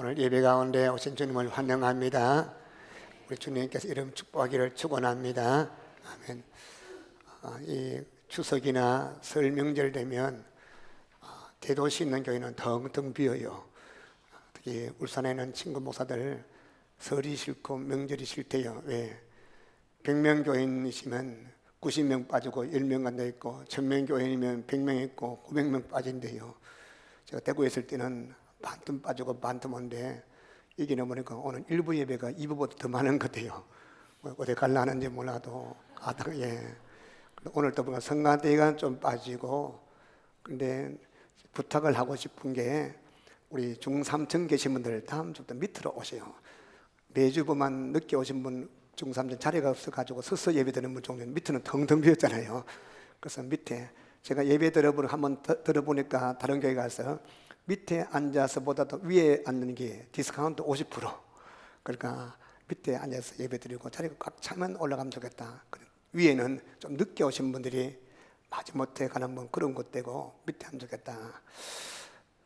오늘 예배 가운데 오신 주님을 환영합니다. 우리 주님께서 이름 축복하기를 축원합니다. 아멘. 이 추석이나 설 명절 되면 대도시 있는 교회는 텅텅 비어요. 특히 울산에는 친구 목사들 설이 싫고 명절이 싫대요. 왜? 100명 교인이시면 90명 빠지고 10명 간다 있고 1000명 교인이면 100명 있고 900명 빠진대요. 제가 대구에 있을 때는 반틈 빠지고 반틈 온데 이기는 보니까 오늘 일부 예배가 2부보다 더 많은 것 같아요. 어디 갈라 하는지 몰라도 오늘 또 보니까 성가대가 좀 빠지고, 근데 부탁을 하고 싶은 게 우리 중3층 계신 분들 다음 주부터 밑으로 오세요. 매주 보면 늦게 오신 분 중3층 자리가 없어가지고 서서 예배 드리는 분 종류는 밑에는 텅텅 비었잖아요. 그래서 밑에 제가 예배 한번 들어보니까 다른 교회 가서 밑에 앉아서 보다도 위에 앉는 게 디스카운트 50%. 그러니까 밑에 앉아서 예배 드리고 자리가 꽉 차면 올라가면 좋겠다. 위에는 좀 늦게 오신 분들이 마지못해 가는 분 그런 곳 되고 밑에 앉으면 좋겠다.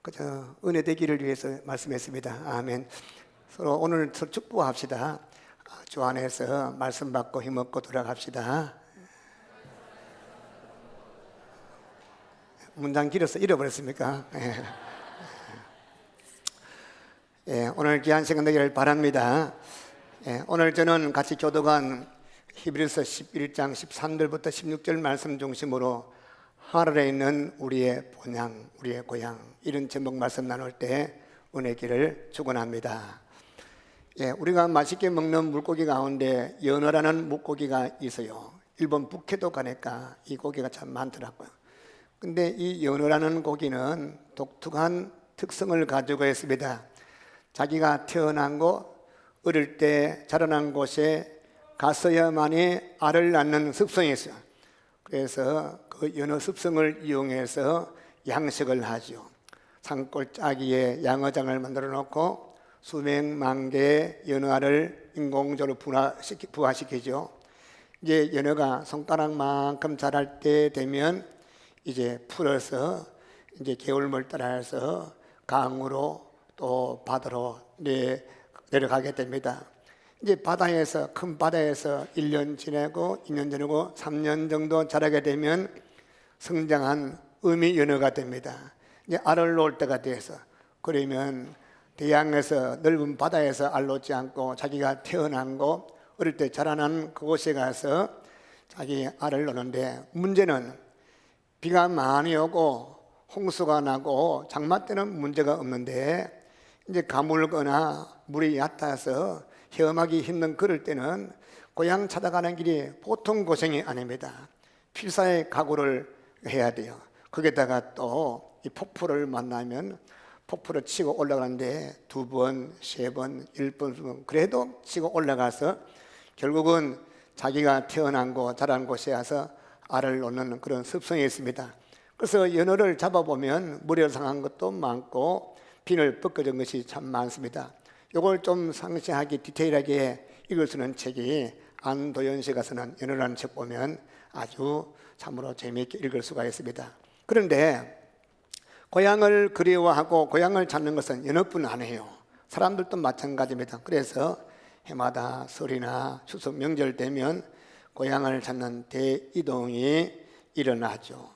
그저 은혜 되기를 위해서 말씀했습니다. 아멘. 서로 오늘 축복합시다. 주 안에서 말씀 받고 힘없고 돌아갑시다. 문장 길어서 잃어버렸습니까? 오늘 귀한 시간 되기를 바랍니다. 오늘 저는 같이 교도관 히브리서 11장 13절부터 16절 말씀 중심으로 하늘에 있는 우리의 본향, 우리의 고향, 이런 제목 말씀 나눌 때 은혜 길을 축원합니다. 우리가 맛있게 먹는 물고기 가운데 연어라는 물고기가 있어요. 일본 북해도 가니까 이 고기가 참 많더라고요. 근데 이 연어라는 고기는 독특한 특성을 가지고 있습니다. 자기가 태어난 곳, 어릴 때 자라난 곳에 가서야만이 알을 낳는 습성이 있어요. 그래서 그 연어 습성을 이용해서 양식을 하죠. 산골 짜기에 양어장을 만들어 놓고 수백만 개의 연어알을 인공적으로 부화시키죠. 이제 연어가 손가락만큼 자랄 때 되면 이제 풀어서 이제 개울물 따라서 강으로 또 바다로 내려가게 됩니다. 이제 큰 바다에서 1년 지내고 2년 지내고 3년 정도 자라게 되면 성장한 어미 연어가 됩니다. 이제 알을 놓을 때가 돼서, 그러면 대양에서 넓은 바다에서 알 놓지 않고 자기가 태어난 곳, 어릴 때 자라난 그곳에 가서 자기 알을 놓는데, 문제는 비가 많이 오고 홍수가 나고 장마 때는 문제가 없는데 이제 가물거나 물이 얕아서 헤엄하기 힘든 그럴 때는 고향 찾아가는 길이 보통 고생이 아닙니다. 필사의 각오를 해야 돼요. 거기다가 또 이 폭포를 만나면 폭포를 치고 올라가는데 2번, 3번, 1번 그래도 치고 올라가서 결국은 자기가 태어난 곳, 자란 곳에 와서 알을 놓는 그런 습성이 있습니다. 그래서 연어를 잡아보면 물에 상한 것도 많고 비늘 벗겨진 것이 참 많습니다. 이걸 좀 상세하게 디테일하게 읽을 수 있는 책이 안도연 씨가 쓰는 연어라는 책 보면 아주 참으로 재미있게 읽을 수가 있습니다. 그런데 고향을 그리워하고 고향을 찾는 것은 연어뿐 아니에요. 사람들도 마찬가지입니다. 그래서 해마다 설이나 추석 명절 되면 고향을 찾는 대이동이 일어나죠.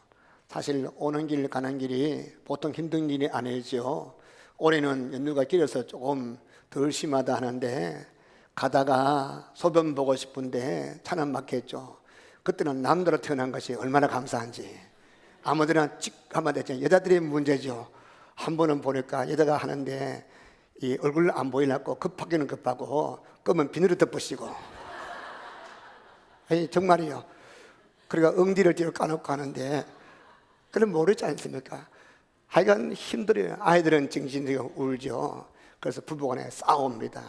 사실 오는 길 가는 길이 보통 힘든 길이 아니죠. 올해는 연휴가 길어서 조금 덜 심하다 하는데 가다가 소변 보고 싶은데 차는 막혔죠. 그때는 남자로 태어난 것이 얼마나 감사한지. 아무데나 찍 하면 되죠. 여자들이 문제죠. 한 번은 보니까 여자가 하는데 이 얼굴 안 보이려고 급하기는 급하고 끄면 비늘을 덮으시고, 아니 정말이요. 그러니까 엉디를 뒤로 까놓고 하는데 그럼 모르지 않습니까? 하여간 힘들어요. 아이들은 정신적으로 울죠. 그래서 부부간에 싸웁니다.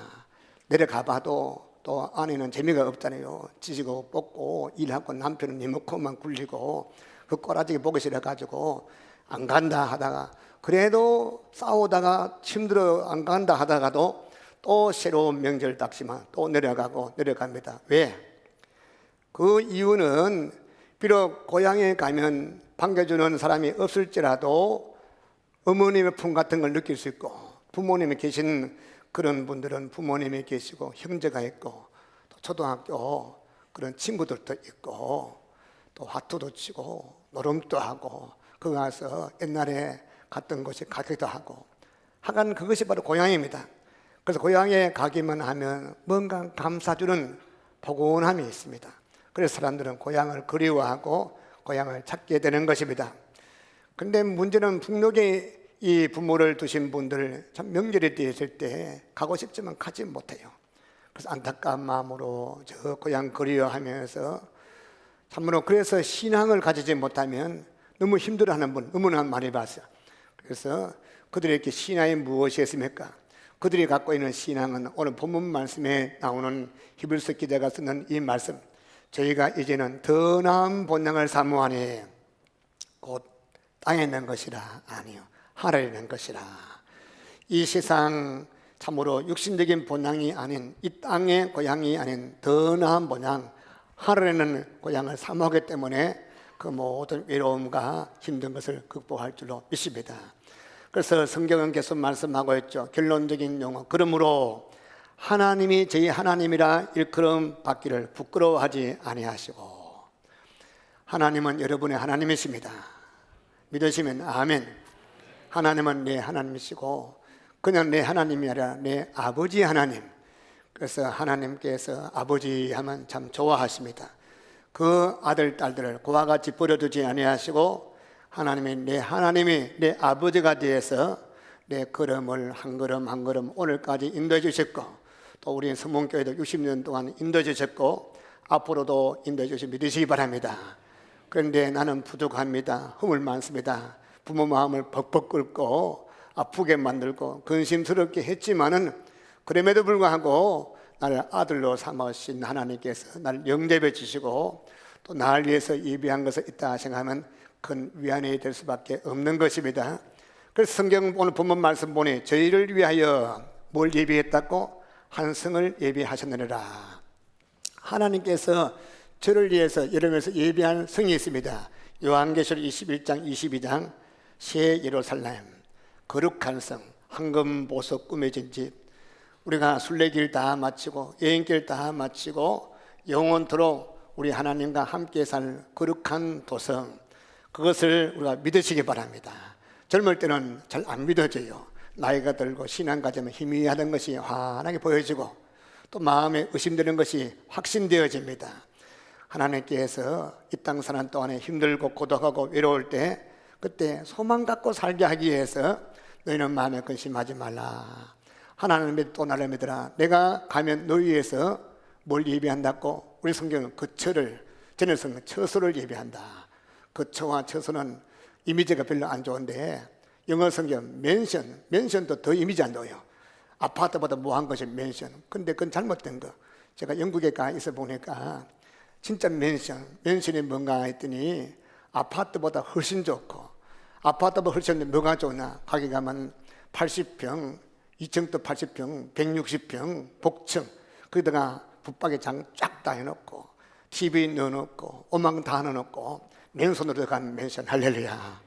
내려가봐도 또 아내는 재미가 없잖아요. 지지고 볶고 일하고 남편은 리모컨만 굴리고 그 꼬라지게 보기 싫어가지고 안 간다 하다가, 그래도 싸우다가 힘들어 안 간다 하다가도 또 새로운 명절 닥치면 또 내려갑니다. 왜? 그 이유는 비록 고향에 가면 반겨주는 사람이 없을지라도 어머님의 품 같은 걸 느낄 수 있고 부모님이 계신 그런 분들은 부모님이 계시고 형제가 있고 또 초등학교 그런 친구들도 있고 또 화투도 치고 노름도 하고 거기 가서 옛날에 갔던 곳이 가기도 하고 하간 그것이 바로 고향입니다. 그래서 고향에 가기만 하면 뭔가 감사주는 포근함이 있습니다. 그래서 사람들은 고향을 그리워하고 고향을 찾게 되는 것입니다. 그런데 문제는 북녘에 이 부모를 두신 분들 참 명절이 되었을 때 가고 싶지만 가지 못해요. 그래서 안타까운 마음으로 저 고향 그리워하면서 참으로 그래서 신앙을 가지지 못하면 너무 힘들어하는 분 너무나 많이 봤어요. 그래서 그들에게 신앙이 무엇이었습니까? 그들이 갖고 있는 신앙은 오늘 본문 말씀에 나오는 히브리서 기자가 쓰는 이 말씀, 저희가 이제는 더 나은 본향을 사모하니 곧 땅에 있는 것이라 아니요 하늘에 있는 것이라. 이 세상 참으로 육신적인 본향이 아닌 이 땅의 고향이 아닌 더 나은 본향 하늘에 있는 고향을 사모하기 때문에 그 모든 외로움과 힘든 것을 극복할 줄로 믿습니다. 그래서 성경은 계속 말씀하고 있죠. 결론적인 용어, 그러므로 하나님이 저희 하나님이라 일컬음 받기를 부끄러워하지 아니하시고. 하나님은 여러분의 하나님이십니다. 믿으시면 아멘. 하나님은 내 하나님이시고 그냥 내 하나님이 아니라 내 아버지 하나님. 그래서 하나님께서 아버지 하면 참 좋아하십니다. 그 아들 딸들을 그와 같이 버려두지 아니하시고 하나님이 내 아버지가 되어서 내 걸음을 한 걸음 한 걸음 오늘까지 인도해 주셨고 또 우리 성문교회도 60년 동안 인도해 주셨고 앞으로도 인도해 주시 믿으시기 바랍니다. 그런데 나는 부족합니다. 허물 많습니다. 부모 마음을 벅벅 끓고 아프게 만들고 근심스럽게 했지만은 그럼에도 불구하고 나를 아들로 삼으신 하나님께서 나를 영접해 주시고 또 나를 위해서 예비한 것을 있다 생각하면 큰 위안이 될 수밖에 없는 것입니다. 그래서 성경 오늘 본문 말씀 보니 저희를 위하여 뭘 예비했다고? 한 성을 예비하셨느니라. 하나님께서 저를 위해서 여러분에서 예비한 성이 있습니다. 요한계시록 21장 22장 새 예루살렘 거룩한 성 황금 보석 꾸며진 집. 우리가 순례길 다 마치고 여행길 다 마치고 영원토록 우리 하나님과 함께 살 거룩한 도성, 그것을 우리가 믿으시기 바랍니다. 젊을 때는 잘 안 믿어져요. 나이가 들고 신앙 가지면 희미하던 것이 환하게 보여지고 또 마음에 의심되는 것이 확신되어집니다. 하나님께서 이 땅 사는 동안에 힘들고 고독하고 외로울 때 그때 소망 갖고 살게 하기 위해서 너희는 마음에 근심하지 말라. 하나님의 또 나를 믿으라. 내가 가면 너희 위해서 뭘 예비한다고? 우리 성경은 거처를, 전에서는 처소를 예비한다. 거처와 처소는 이미지가 별로 안 좋은데 영어 성경 맨션도 더 이미지 안 좋아요. 아파트보다 무한 것이 맨션. 근데 그건 잘못된 거. 제가 영국에 가 있어 보니까 진짜 맨션이 뭔가 했더니 아파트보다 훨씬 좋고, 아파트보다 훨씬 뭐가 좋나? 거기 가면 80평, 2층도 80평, 160평, 복층, 거기다가 붙박이장 쫙 다 해놓고 TV 넣어놓고 오망 다 넣어놓고 맨손으로 간 맨션. 할렐루야.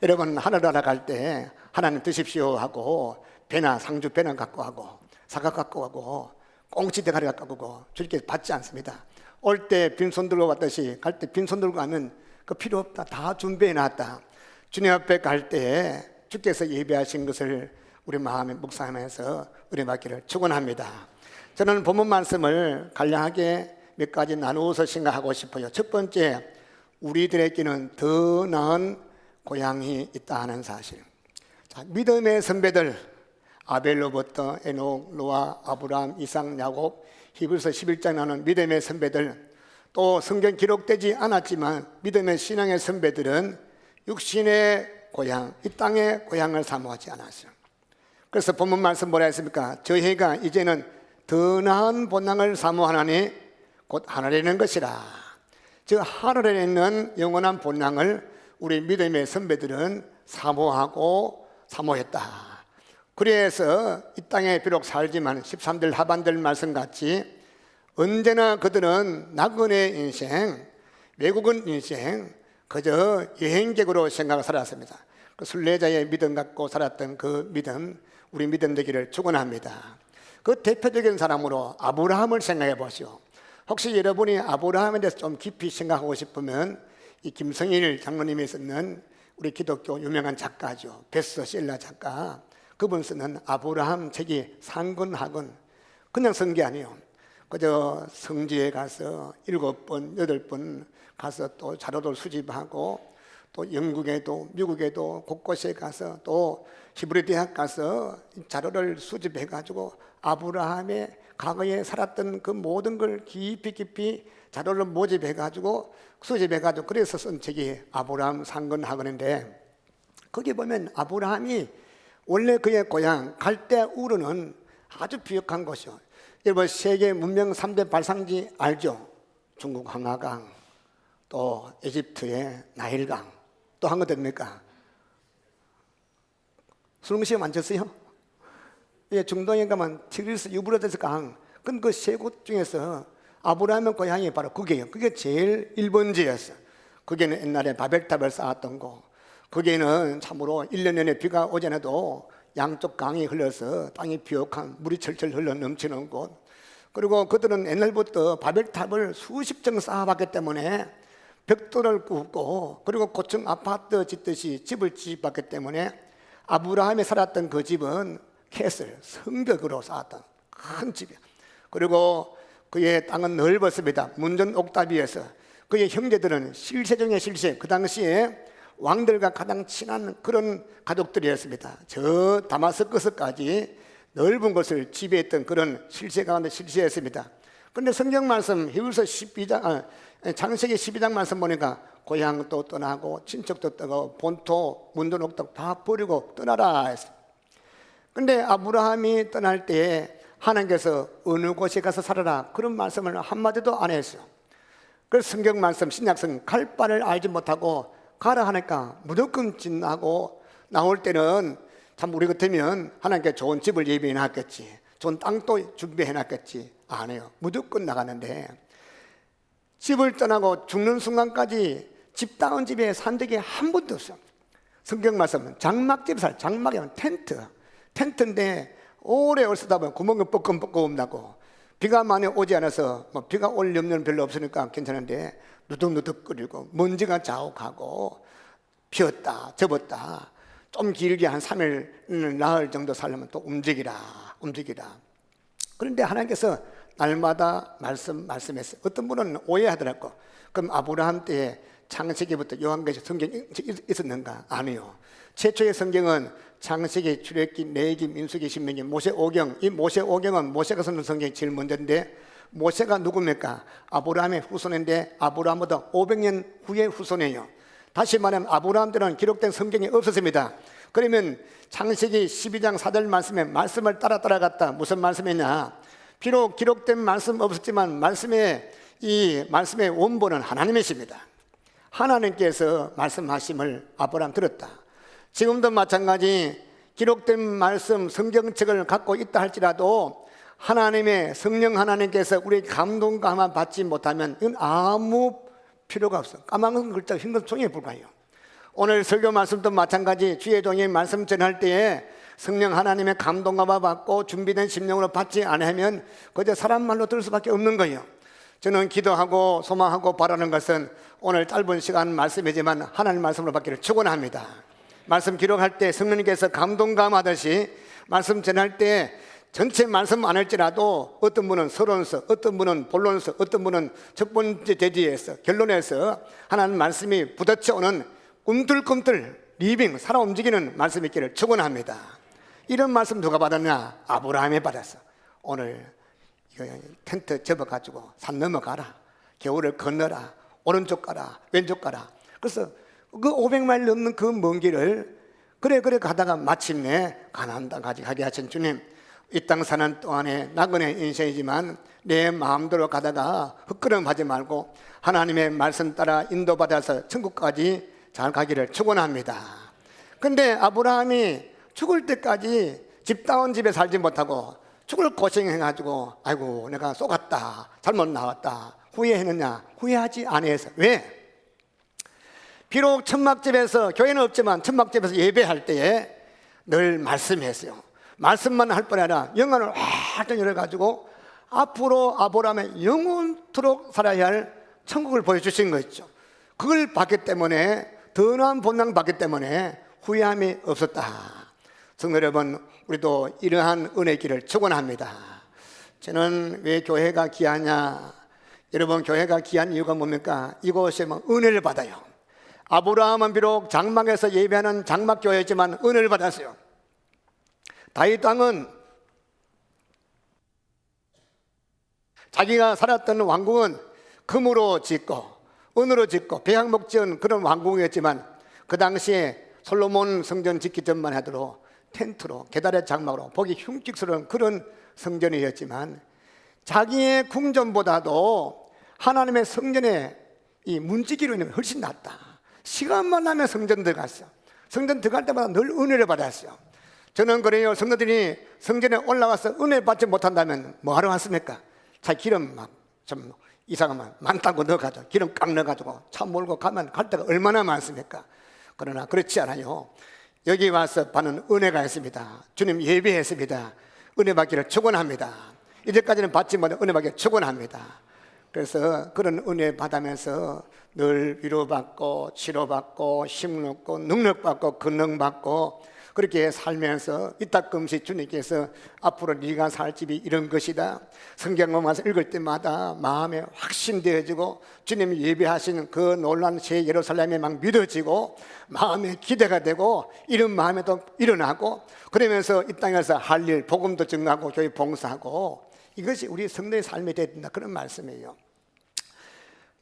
여러분 하늘나라 갈 때 하나님 드십시오 하고 배나 상주 배나 갖고 하고 사과 갖고 하고 꽁치 대가리 갖고 하고 주님께 받지 않습니다. 올 때 빈손 들고 왔듯이 갈 때 빈손 들고 가면 그 필요 없다. 다 준비해 놨다. 주님 앞에 갈 때 주께서 예배하신 것을 우리 마음에 묵상하면서 은혜 받기를 축원합니다. 저는 본문 말씀을 간략하게 몇 가지 나누어서 생각하고 싶어요. 첫 번째, 우리들에게는 더 나은 고향이 있다 하는 사실. 자, 믿음의 선배들 아벨로부터 에녹, 노아, 아브라함, 이삭, 야곱, 히브리서 11장 나오는 믿음의 선배들, 또 성경 기록되지 않았지만 믿음의 신앙의 선배들은 육신의 고향, 이 땅의 고향을 사모하지 않았어요. 그래서 본문 말씀 뭐라 했습니까? 저희가 이제는 더 나은 본향을 사모하나니 곧 하늘에 있는 것이라. 즉 하늘에 있는 영원한 본향을 우리 믿음의 선배들은 사모하고 사모했다. 그래서 이 땅에 비록 살지만 13절 하반절 말씀같이 언제나 그들은 나그네 인생, 외국인 인생, 그저 여행객으로 생각을 살았습니다. 그 순례자의 믿음 갖고 살았던 그 믿음, 우리 믿음 되기를 축원합니다. 그 대표적인 사람으로 아브라함을 생각해 보시오. 혹시 여러분이 아브라함에 대해서 좀 깊이 생각하고 싶으면 이 김성일 장로님이 쓰는 우리 기독교 유명한 작가죠. 베스트셀러 작가. 그분 쓰는 아브라함 책이 상근하근 그냥 쓴 게 아니에요. 그저 성지에 가서 7번, 8번 가서 또 자료를 수집하고 또 영국에도 미국에도 곳곳에 가서 또 히브리 대학 가서 자료를 수집해 가지고 아브라함의 과거에 살았던 그 모든 걸 깊이 자료를 모집해 가지고 수집해 가지고 그래서 쓴 책이 아브라함 상근하근인데, 거기 보면 아브라함이 원래 그의 고향 갈대우르는 아주 비옥한 곳이요. 여러분 세계 문명 3대 발상지 알죠? 중국 황하강, 또 에집트의 나일강, 또 한 거 됩니까? 수능시험 안 쳤어요? 예, 중동에 가면 티그리스 유브라데스 강, 그 세 곳 중에서 아브라함의 고향이 바로 그게요. 그게 제일 1번지였어. 거기는 옛날에 바벨탑을 쌓았던 곳. 거기는 참으로 1년 내내 비가 오지 않아도 양쪽 강이 흘러서 땅이 비옥한 물이 철철 흘러 넘치는 곳. 그리고 그들은 옛날부터 바벨탑을 수십 층 쌓아봤기 때문에 벽돌을 굽고 그리고 고층 아파트 짓듯이 집을 지었기 때문에 아브라함이 살았던 그 집은 캐슬, 성벽으로 쌓았던 큰 집이야. 그리고 그의 땅은 넓었습니다. 문전 옥탑이어서 그의 형제들은 실세 중에 실세, 그 당시에 왕들과 가장 친한 그런 가족들이었습니다. 저 다마스커스까지 넓은 곳을 지배했던 그런 실세 가운데 실세였습니다. 그런데 성경 말씀 히브리서 12장, 창세기 12장 말씀 보니까 고향도 떠나고 친척도 떠나고 본토 문전 옥탑 다 버리고 떠나라 했어요. 그런데 아브라함이 떠날 때에 하나님께서 어느 곳에 가서 살아라 그런 말씀을 한마디도 안 했어요. 그래서 성경 말씀 신약성 갈 바를 알지 못하고 가라 하니까 무조건 진하고 나올 때는 참 우리 같으면 하나님께 좋은 집을 예비해 놨겠지, 좋은 땅도 준비해 놨겠지. 안 해요. 무조건 나가는데 집을 떠나고 죽는 순간까지 집 다운 집에 산 적이 한 번도 없어요. 성경 말씀은 장막집에 살, 장막이면 텐트인데 오래 쓰다 보면 구멍이 뻐끔뻐끔 나고 비가 많이 오지 않아서 뭐 비가 올 염려는 별로 없으니까 괜찮은데 누덕누덕거리고 먼지가 자욱하고 피었다 접었다. 좀 길게 한 3일 나흘 정도 살려면 또 움직이라. 그런데 하나님께서 날마다 말씀했어요. 어떤 분은 오해하더라고. 그럼 아브라함 때에 창세기부터 요한계시 성경이 있었는가? 아니요. 최초의 성경은 창세기, 출애굽기, 레위기, 민수기, 신명기, 모세오경. 이 모세오경은 모세가 쓰는 성경이 제일 먼저인데 모세가 누굽니까? 아브라함의 후손인데 아브라함보다 500년 후의 후손이에요. 다시 말하면 아브라함 때는 기록된 성경이 없었습니다. 그러면 창세기 12장 4절 말씀에 말씀을 따라갔다. 무슨 말씀이냐? 비록 기록된 말씀 없었지만 말씀의 원본은 하나님이십니다. 하나님께서 말씀하심을 아브라함 들었다. 지금도 마찬가지 기록된 말씀 성경책을 갖고 있다 할지라도 하나님의 성령 하나님께서 우리 감동감화 받지 못하면 이건 아무 필요가 없어. 까만 글자 흰 것 종이에 불과해요. 오늘 설교 말씀도 마찬가지 주의 종이 말씀 전할 때에 성령 하나님의 감동감화 받고 준비된 심령으로 받지 않으면 그저 사람 말로 들을 수밖에 없는 거예요. 저는 기도하고 소망하고 바라는 것은 오늘 짧은 시간 말씀이지만 하나님 말씀으로 받기를 축원합니다. 말씀 기록할 때 성령님께서 감동감하듯이 말씀 전할 때 전체 말씀 안 할지라도 어떤 분은 서론서, 어떤 분은 본론서, 어떤 분은 첫 번째 대지에서 결론에서 하나님 말씀이 부딪혀 오는 꿈틀꿈틀 리빙 살아 움직이는 말씀이 있기를 축원합니다. 이런 말씀 누가 받았냐? 아브라함이 받았어. 오늘 이거 텐트 접어가지고 산 넘어가라, 겨울을 건너라, 오른쪽 가라, 왼쪽 가라. 그래서 그 500마일 넘는 그 먼 길을 그래 가다가 마침내 가나안 땅까지 가게 하신 주님, 이 땅 사는 동안에 나그네 인생이지만 내 마음대로 가다가 헛걸음하지 말고 하나님의 말씀 따라 인도받아서 천국까지 잘 가기를 축원합니다. 근데 아브라함이 죽을 때까지 집다운 집에 살지 못하고 죽을 고생해가지고 아이고 내가 쏘갔다, 잘못 나왔다 후회했느냐? 후회하지 아니해서. 왜? 비록 천막집에서, 교회는 없지만 천막집에서 예배할 때에 늘 말씀했어요. 말씀만 할 뿐 아니라 영안을 활짝 열어가지고 앞으로 아브라함의 영원토록 살아야 할 천국을 보여주신 거죠. 그걸 봤기 때문에, 더 나은 본năng 봤기 때문에 후회함이 없었다. 성도 여러분, 우리도 이러한 은혜의 길을 축원합니다. 저는 왜 교회가 귀하냐? 여러분, 교회가 귀한 이유가 뭡니까? 이곳에 은혜를 받아요. 아브라함은 비록 장막에서 예배하는 장막교회였지만 은혜를 받았어요. 다윗 왕은 자기가 살았던 왕궁은 금으로 짓고 은으로 짓고 배양목 지은 그런 왕궁이었지만, 그 당시에 솔로몬 성전 짓기 전만 하도록 텐트로, 계달의 장막으로 보기 흉측스러운 그런 성전이었지만, 자기의 궁전보다도 하나님의 성전의 이 문지기로는 훨씬 낫다. 시간만 나면 성전 들어갔어. 성전 들어갈 때마다 늘 은혜를 받았어요. 저는 그래요. 성도들이 성전에 올라가서 은혜 받지 못한다면 뭐 하러 왔습니까? 자, 기름 막 좀 이상하면 많다고 넣어가지고 기름 깍 넣어가지고 차 몰고 가면 갈 데가 얼마나 많습니까? 그러나 그렇지 않아요. 여기 와서 받는 은혜가 있습니다. 주님 예배했습니다. 은혜 받기를 축원합니다. 이제까지는 받지 못한 은혜 받기를 축원합니다. 그래서 그런 은혜 받으면서 늘 위로받고 치료받고 힘얻고 능력받고 권능받고 그렇게 살면서 이따금씩 주님께서 앞으로 네가 살 집이 이런 것이다, 성경을 와서 읽을 때마다 마음에 확신되어지고 주님 예배하시는 그 놀라운 새 예루살렘이 막 믿어지고 마음에 기대가 되고 이런 마음에 또 일어나고, 그러면서 이 땅에서 할 일, 복음도 증가하고 교회 봉사하고, 이것이 우리 성도의 삶이 되야 된다, 그런 말씀이에요.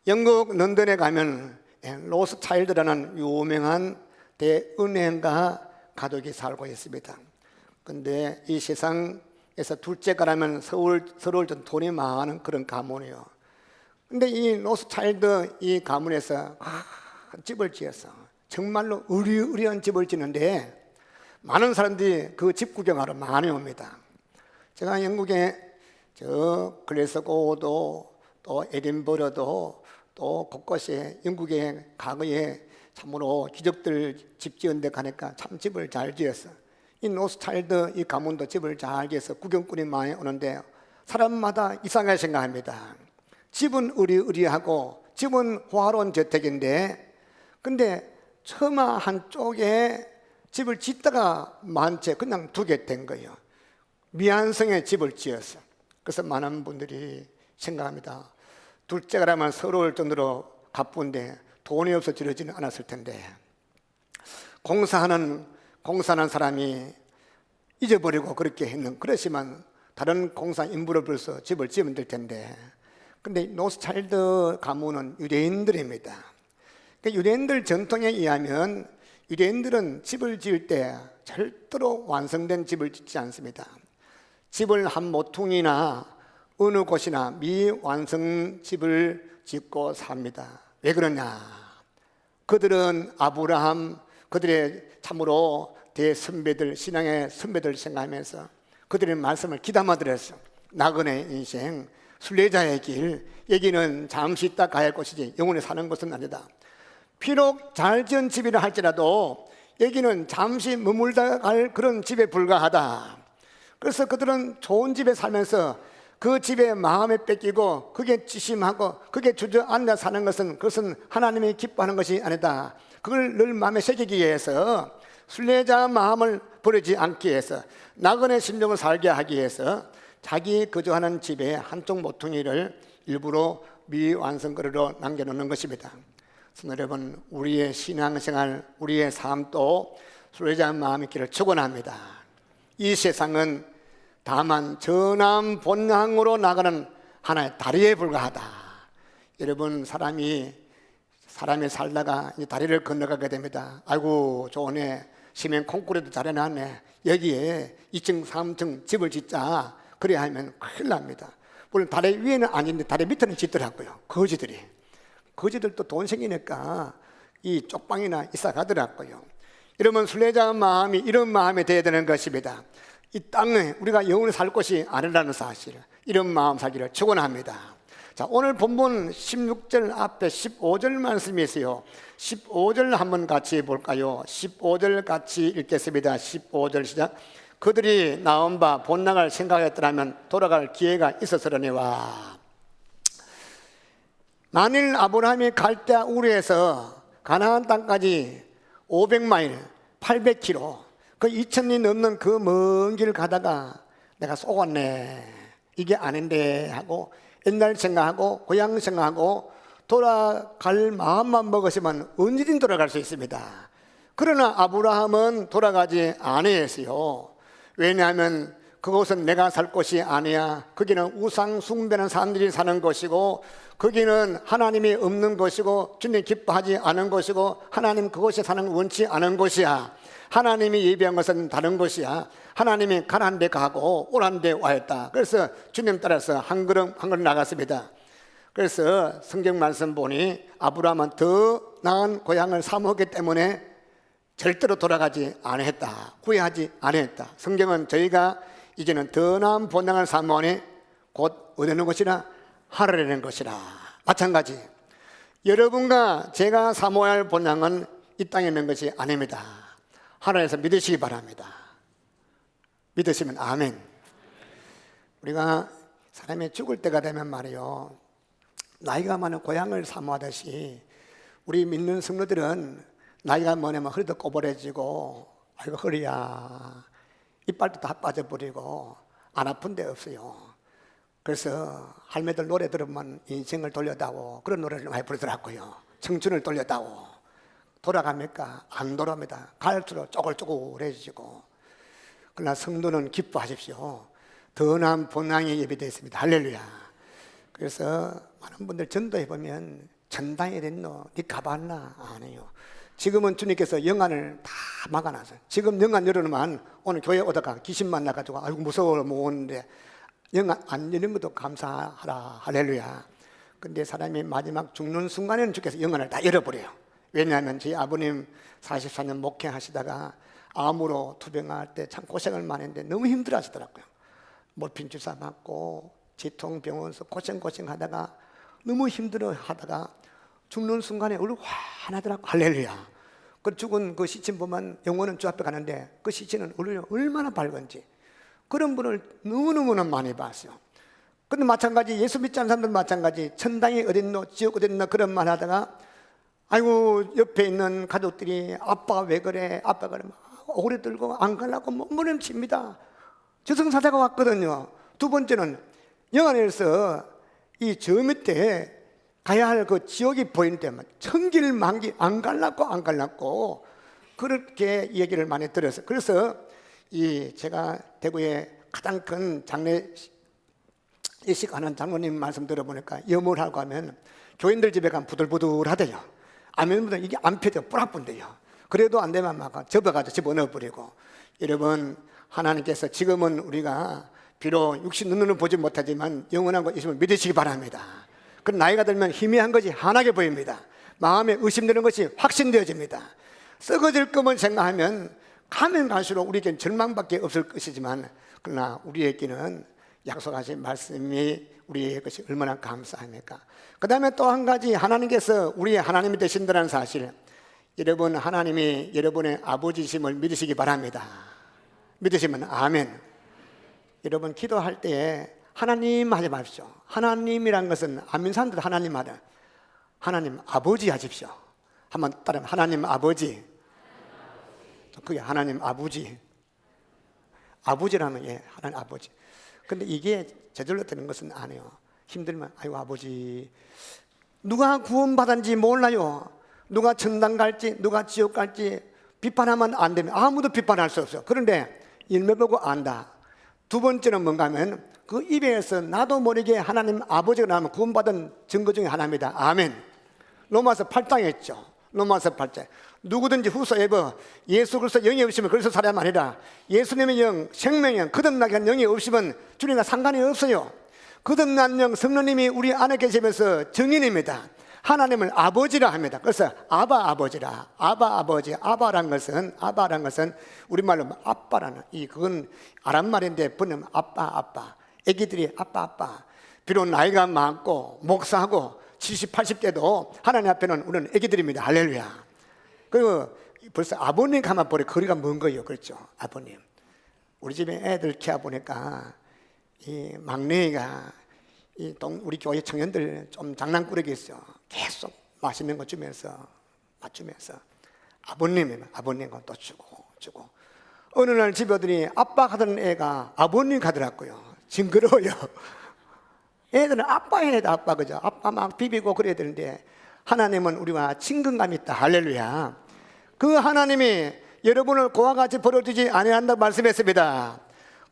영국 런던에 가면 로스 차일드라는 유명한 대은행가 가족이 살고 있습니다. 근데 이 세상에서 둘째가라면 서울 좀 돈이 많은 그런 가문이에요. 근데 이 로스 차일드 이 가문에서 집을 지었어. 정말로 으리으리한 집을 짓는데 많은 사람들이 그 집 구경하러 많이 옵니다. 제가 영국에 저 글래스고도 또 에딘버러도 또 곳곳에 영국의 과거에 참으로 기적들 집 지은 데 가니까 참 집을 잘 지었어. 이 노스차일드 이 가문도 집을 잘 지어서 구경꾼이 많이 오는데 사람마다 이상하게 생각합니다. 집은 으리으리하고 집은 호화로운 저택인데, 근데 처마 한쪽에 집을 짓다가 만채 그냥 두게 된 거예요. 미안성에 집을 지었어. 그래서 많은 분들이 생각합니다. 둘째가라면 서러울 정도로 가쁜데 돈이 없어 지르지는 않았을 텐데, 공사하는 사람이 잊어버리고 그렇게 했는, 그렇지만 다른 공사 인부를 불러서 집을 지으면 될 텐데. 근데 노스차일드 가문은 유대인들입니다. 그러니까 유대인들 전통에 의하면 유대인들은 집을 지을 때 절대로 완성된 집을 짓지 않습니다. 집을 한 모퉁이나 어느 곳이나 미완성 집을 짓고 삽니다. 왜 그러냐? 그들은 아브라함, 그들의 참으로 대선배들, 신앙의 선배들 생각하면서 그들의 말씀을 귀담아 들었어. 나그네 인생, 순례자의 길, 여기는 잠시 있다 가야 할 곳이지 영원히 사는 곳은 아니다. 비록 잘 지은 집이라 할지라도 여기는 잠시 머물다 갈 그런 집에 불과하다. 그래서 그들은 좋은 집에 살면서 그 집에 마음에 뺏기고 그게 지심하고 그게 주저앉아 사는 것은, 그것은 하나님이 기뻐하는 것이 아니다. 그걸 늘 마음에 새기기 위해서, 순례자 마음을 버리지 않기 위해서, 나그네 심정을 살게 하기 위해서 자기 거주하는 집에 한쪽 모퉁이를 일부러 미완성거리로 남겨놓는 것입니다. 여러분, 우리의 신앙생활, 우리의 삶도 순례자 마음의 길을 축원합니다. 이 세상은 다만 전함 본향으로 나가는 하나의 다리에 불과하다. 여러분, 사람이 살다가 다리를 건너가게 됩니다. 아이고 좋으네, 시멘 콩쿠리도 잘 해놨네, 여기에 2층 3층 집을 짓자, 그래야 하면 큰일 납니다. 물론 다리 위에는 아닌데 다리 밑에는 짓더라고요. 거지들도 돈 생기니까 이 쪽방이나 이사 가더라고요. 여러분, 순례자 마음이 이런 마음이 되어야 되는 것입니다. 이 땅에 우리가 영원히 살 곳이 아니라는 사실, 이런 마음 살기를 축원합니다. 자, 오늘 본문 16절 앞에 15절 말씀이 있어요. 15절 한번 같이 볼까요? 15절 같이 읽겠습니다. 15절 시작. 그들이 나온 바 본향을 생각했더라면 돌아갈 기회가 있었으려니와. 만일 아브라함이 갈대아 우르에서 가나안 땅까지 500마일, 800km, 그 2000리 넘는 그 먼 길 가다가 내가 속았네, 이게 아닌데 하고 옛날 생각하고 고향 생각하고 돌아갈 마음만 먹으시면 언제든 돌아갈 수 있습니다. 그러나 아브라함은 돌아가지 아니했어요. 왜냐하면 그곳은 내가 살 곳이 아니야. 거기는 우상 숭배하는 사람들이 사는 곳이고, 거기는 하나님이 없는 곳이고 주님 기뻐하지 않은 곳이고, 하나님 그곳에 사는 걸 원치 않은 곳이야. 하나님이 예비한 것은 다른 곳이야. 하나님이 가라는 데 가고 오라는 데 와있다. 그래서 주님 따라서 한 걸음 한 걸음 나갔습니다. 그래서 성경 말씀 보니 아브라함은 더 나은 고향을 사모했기 때문에 절대로 돌아가지 않았다, 후회하지 않았다. 성경은 저희가 이제는 더 나은 본향을 사모하니 곧 어디는 것이라 하늘이라는 것이라. 마찬가지 여러분과 제가 사모해야 할 본향은 이 땅에 있는 것이 아닙니다. 하늘에서 믿으시기 바랍니다. 믿으시면 아멘. 우리가 사람이 죽을 때가 되면 말이요, 나이가 많은 고향을 사모하듯이 우리 믿는 성도들은 나이가 많으면 허리도 꼬부러지고, 아이고 허리야, 이빨도 다 빠져버리고 안 아픈 데 없어요. 그래서 할매들 노래 들으면 인생을 돌려다오, 그런 노래를 많이 부르더라고요. 청춘을 돌려다오. 돌아갑니까? 안 돌아옵니다. 갈수록 쪼글쪼글해지고. 그러나 성도는 기뻐하십시오. 더 나은 본향이 예비되어 있습니다. 할렐루야. 그래서 많은 분들 전도해보면 전당에 됐노? 니 가봤나? 안 해요. 지금은 주님께서 영안을 다 막아놨어요. 지금 영안 열어놓으면 오늘 교회 오다가 귀신만 나가지고 아이고 무서워 못 오는데, 영안 안 열린 것도 감사하라. 할렐루야. 근데 사람이 마지막 죽는 순간에는 주께서 영안을 다 열어버려요. 왜냐하면 저희 아버님 44년 목회하시다가 암으로 투병할 때 참 고생을 많이 했는데 너무 힘들어 하시더라고요. 몰핀 주사 맞고 지통병원에서 고생하다가 너무 힘들어 하다가 죽는 순간에 얼굴 환하더라고. 할렐루야. 그 죽은 그 시신 보면 영혼은 주 앞에 가는데 그 시신은 얼굴이 얼마나 밝은지, 그런 분을 너무너무 많이 봤어요. 근데 마찬가지 예수 믿지 않는 사람들 마찬가지, 천당이 어딨노 지옥 어딨노 그런 말 하다가 아이고 옆에 있는 가족들이 아빠가 왜 그래, 아빠가 그래 오래 들고 안 가려고 몸부림칩니다. 저승사자가 왔거든요. 두 번째는 영안에서 이 저 밑에 가야 할 그 지옥이 보이는데 천길만기 안 갈라고 그렇게 얘기를 많이 들었어요. 그래서 이 제가 대구에 가장 큰 장례 이식하는 장로님 말씀 들어보니까 염을 하고 하면 교인들 집에 가면 부들부들하대요. 아멘보다 이게 안 펴져 뿌락분대요. 그래도 안 되면 막 접어가지고 집어넣어버리고. 여러분, 하나님께서 지금은 우리가 비록 육신 눈으로 보지 못하지만 영원한 것 있으면 믿으시기 바랍니다. 그 나이가 들면 희미한 것이 환하게 보입니다. 마음에 의심되는 것이 확신되어집니다. 썩어질 것만 생각하면 가면 갈수록 우리에겐 절망밖에 없을 것이지만, 그러나 우리에게는 약속하신 말씀이 우리의 것이 얼마나 감사합니까? 그 다음에 또 한 가지, 하나님께서 우리의 하나님이 되신다는 사실, 여러분 하나님이 여러분의 아버지심을 믿으시기 바랍니다. 믿으시면 아멘. 여러분 기도할 때 하나님 하지 마십시오. 하나님이란 것은 아멘 사람들 하나님 말은 하나님 아버지 하십시오. 한번 따르면 하나님 아버지. 그게 하나님 아버지. 아버지라면 예, 하나님 아버지. 근데 이게 저절로 되는 것은 아니에요. 힘들면 아이고 아버지. 누가 구원받았는지 몰라요. 누가 천당 갈지 누가 지옥 갈지 비판하면 안 되면 아무도 비판할 수 없어요. 그런데 일매 보고 안다. 두 번째는 뭔가 하면 그 입에서 나도 모르게 하나님 아버지가 나오면 구원받은 증거 중에 하나입니다. 아멘. 로마서 8장에 있죠. 로마서 8장. 누구든지 후서 예버 예수 그리스도 영이 없으면 그리스도 사람 아니라, 예수님의 영, 생명의 영, 거듭나게 한 영이 없으면 주님과 상관이 없어요. 거듭난 영 성령님이 우리 안에 계시면서 증인입니다. 하나님을 아버지라 합니다. 그래서 아바 아버지라. 아바 아버지. 아바란 것은 우리말로 아빠라는, 그건 아람 말인데 번역하면 아빠. 애기들이 아빠. 비록 나이가 많고 목사하고 70, 80대도 하나님 앞에는 우리는 애기들입니다. 할렐루야. 그리고 벌써 아버님 가만 보니 거리가 먼 거예요. 그렇죠? 아버님. 우리 집에 애들 키워보니까 이 막내가 우리 교회 청년들 좀 장난꾸러기 있어. 계속 맛있는 거 주면서 맞추면서 아버님과 또 주고 어느 날 집에 오더니 아빠 가던 애가 아버님 가더라고요. 징그러워요. 애들은 아빠 해야 돼. 아빠 그죠? 아빠 막 비비고 그래야 되는데 하나님은 우리와 친근감이 있다. 할렐루야. 그 하나님이 여러분을 그와 같이 버려두지 아니한다고 말씀했습니다.